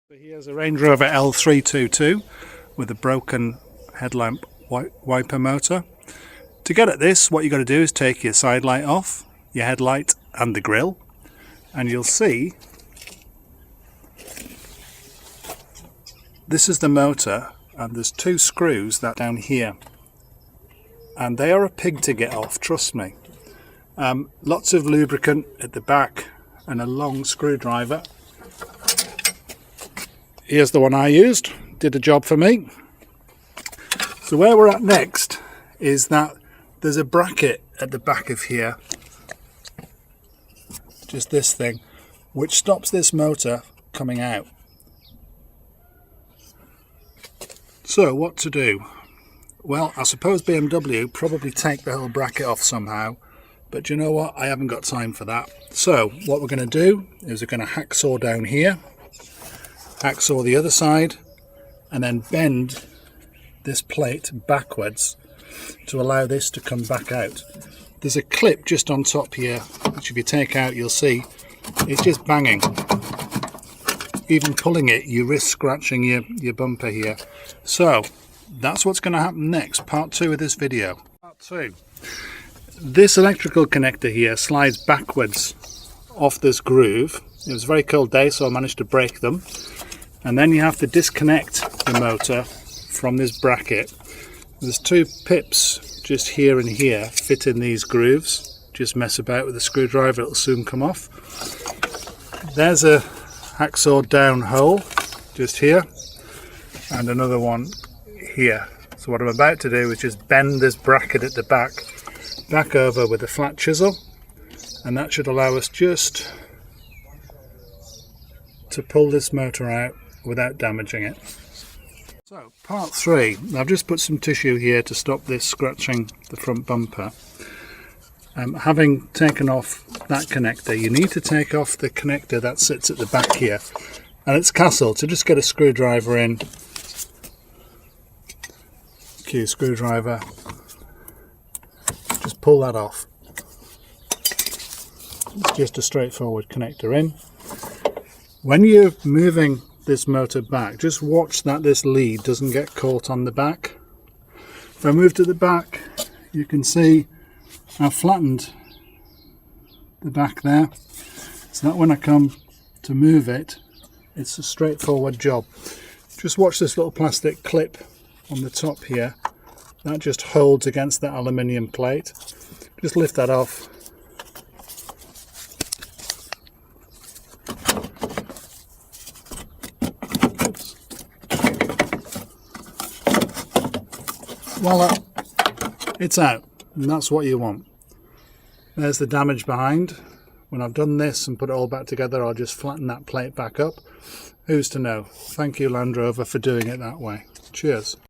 Here's a Range Rover L322 with a broken headlamp wiper motor. To get at this, what you've got to do is take your side light off, your headlight and the grille, and you'll see this is the motor, and there's two screws that down here, and they are a pig to get off, trust me. Lots of lubricant at the back and a long screwdriver. Here's the one I used, did a job for me. So where we're at next is that there's a bracket at the back of here, just this thing, which stops this motor coming out. So what to do? Well, I suppose BMW probably take the whole bracket off somehow, but you know what, I haven't got time for that. So what we're going to do is we're going to hacksaw down here, hacksaw the other side, and then bend this plate backwards to allow this to come back out. There's a clip just on top here, which if you take out you'll see it's just banging. Even pulling it, you risk scratching your bumper here. So that's what's going to happen next, part 2 of this video. Part 2. This electrical connector here slides backwards off this groove. It was a very cold day, so I managed to break them. And then you have to disconnect the motor from this bracket. There's two pips just here and here fit in these grooves. Just mess about with the screwdriver, it'll soon come off. There's a hacksaw down hole just here, and another one here. So what I'm about to do is just bend this bracket at the back over with a flat chisel, and that should allow us just to pull this motor out without damaging it. So part 3, I've just put some tissue here to stop this scratching the front bumper. Having taken off that connector, you need to take off the connector that sits at the back here, and it's castled, so just get a screwdriver in, cue screwdriver, just pull that off. It's just a straightforward connector in. When you're moving this motor back, just watch that this lead doesn't get caught on the back. If I move to the back, you can see I've flattened the back there, so that when I come to move it, it's a straightforward job. Just watch this little plastic clip on the top here, that just holds against that aluminium plate. Just lift that off. Voila, it's out, and that's what you want. There's the damage behind. When I've done this and put it all back together, I'll just flatten that plate back up. Who's to know? Thank you, Land Rover, for doing it that way. Cheers.